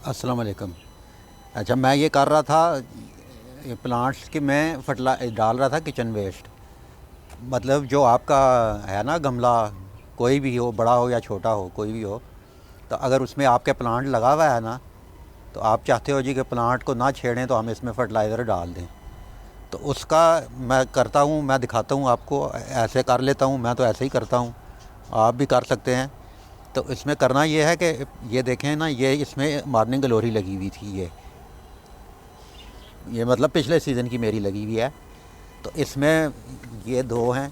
अस्सलाम वालेकुम। अच्छा, मैं ये कर रहा था ये प्लांट्स के मैं डाल रहा था किचन वेस्ट। मतलब जो आपका है ना गमला, कोई भी हो, बड़ा हो या छोटा हो, कोई भी हो, तो अगर उसमें आपके प्लांट लगा हुआ है ना, तो आप चाहते हो जी कि प्लांट को ना छेड़ें तो हम इसमें फर्टिलाइज़र डाल दें। तो उसका मैं करता हूँ, मैं दिखाता हूँ आपको, ऐसे कर लेता हूँ, मैं तो ऐसे ही करता हूँ, आप भी कर सकते हैं। तो इसमें करना ये है कि ये देखें ना, ये इसमें मॉर्निंग ग्लोरी लगी हुई थी, ये मतलब पिछले सीज़न की मेरी लगी हुई है। तो इसमें ये दो हैं,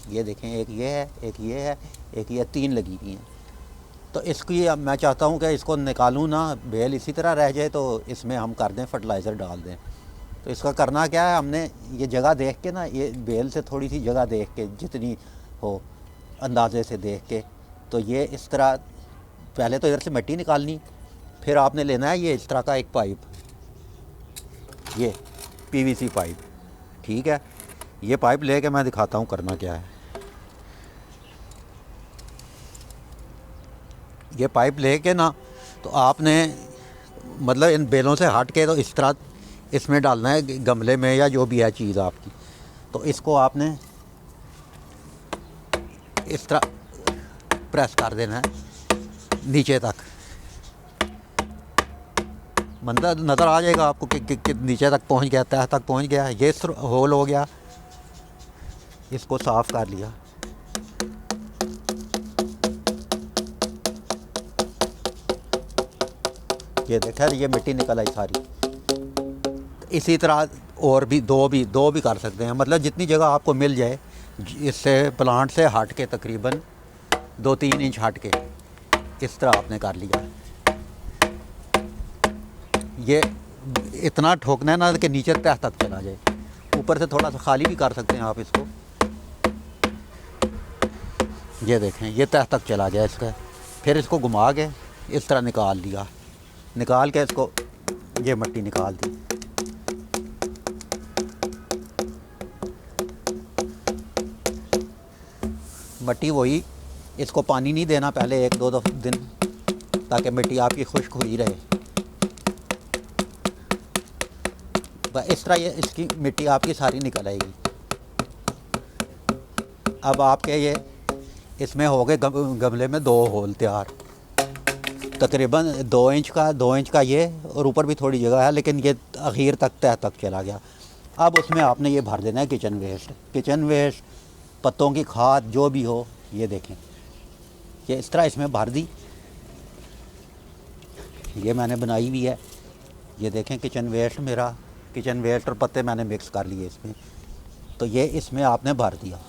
ये देखें, एक ये है, एक ये है, एक ये, तीन लगी हुई हैं। तो इसकी अब मैं चाहता हूँ कि इसको निकालूँ ना, बेल इसी तरह रह जाए, तो इसमें हम कर दें फर्टिलाइज़र डाल दें। तो इसका करना क्या है, हमने ये जगह देख के ना, ये बेल से थोड़ी सी जगह देख के, जितनी हो अंदाजे से देख के, तो ये इस तरह पहले तो इधर से मिट्टी निकालनी, फिर आपने लेना है ये इस तरह का एक पाइप, ये पीवीसी पाइप, ठीक है। ये पाइप लेके मैं दिखाता हूँ करना क्या है। ये पाइप लेके ना, तो आपने मतलब इन बेलों से हट के तो इस तरह इसमें डालना है, गमले में या जो भी है चीज़ आपकी। तो इसको आपने इस तरह प्रेस कर देना है नीचे तक। मतलब नज़र आ जाएगा आपको कि नीचे तक पहुंच गया, तह तक पहुंच गया। ये होल हो गया, इसको साफ़ कर लिया। ये देखा, ये मिट्टी निकल आई सारी। इसी तरह और भी दो भी कर सकते हैं, मतलब जितनी जगह आपको मिल जाए। इससे प्लांट से हट के तकरीबन 2-3 इंच हट के इस तरह आपने कर लिया। ये इतना ठोकना है ना कि नीचे तह तक चला जाए। ऊपर से थोड़ा सा खाली भी कर सकते हैं आप इसको। ये देखें, ये तह तक चला गया इसका। फिर इसको घुमा के इस तरह निकाल लिया, निकाल के इसको ये मिट्टी निकाल दी। मिट्टी वही, इसको पानी नहीं देना पहले 1-2 दिन, ताकि मिट्टी आपकी खुश्क हुई रहे। बस इस तरह ये इसकी मिट्टी आपकी सारी निकल आएगी। अब आपके ये इसमें हो गए गमले में 2 होल तैयार, तकरीबन 2 इंच का ये, और ऊपर भी थोड़ी जगह है, लेकिन ये आखिर तक तह तक चला गया। अब उसमें आपने ये भर देना है किचन वेस्ट, पत्तों की खाद, जो भी हो। ये देखें, ये इस तरह इसमें भर दी, ये मैंने बनाई हुई है। ये देखें, किचन वेस्ट और पत्ते मैंने मिक्स कर लिए इसमें। तो ये इसमें आपने भर दिया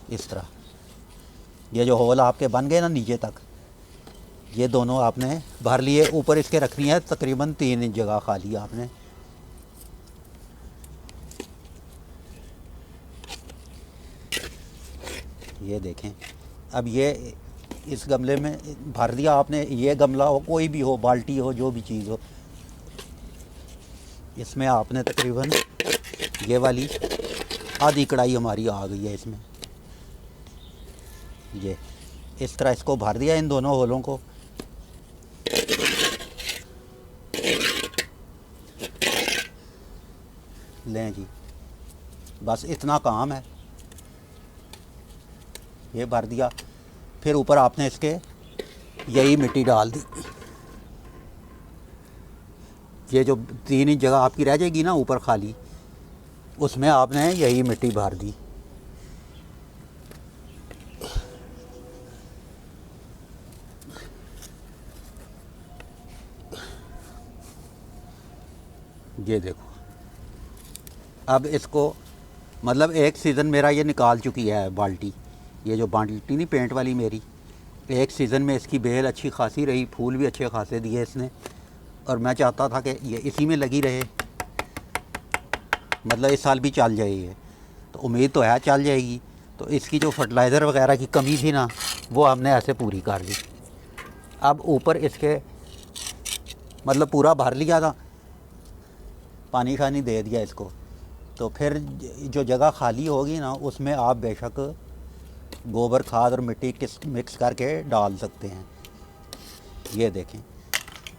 इस तरह। ये जो होल आपके बन गए ना नीचे तक, ये दोनों आपने भर लिए। ऊपर इसके रखनी है तकरीबन 3 इंच जगह खाली आपने। ये देखें, अब ये इस गमले में भर दिया आपने। ये गमला हो, कोई भी हो, बाल्टी हो, जो भी चीज़ हो, इसमें आपने तकरीबन ये वाली आधी कढ़ाई हमारी आ गई है इसमें। ये इस तरह इसको भर दिया, इन दोनों होलों को। लें जी, बस इतना काम है। ये भर दिया, फिर ऊपर आपने इसके यही मिट्टी डाल दी। ये जो 3 इंच जगह आपकी रह जाएगी ना ऊपर खाली, उसमें आपने यही मिट्टी भर दी। ये देखो, अब इसको मतलब एक सीज़न मेरा ये निकाल चुकी है बाल्टी। ये जो बाल्टी नहीं पेंट वाली मेरी, एक सीज़न में इसकी बेल अच्छी खासी रही, फूल भी अच्छे खासे दिए इसने। और मैं चाहता था कि ये इसी में लगी रहे, मतलब इस साल भी चल जाए ये। तो उम्मीद तो है चल जाएगी। तो इसकी जो फर्टिलाइज़र वगैरह की कमी थी ना, वो हमने ऐसे पूरी कर दी। अब ऊपर इसके मतलब पूरा भर लिया था, पानी शानी दे दिया इसको। तो फिर जो जगह खाली होगी ना, उसमें आप बेशक गोबर खाद और मिट्टी मिक्स करके डाल सकते हैं। ये देखें,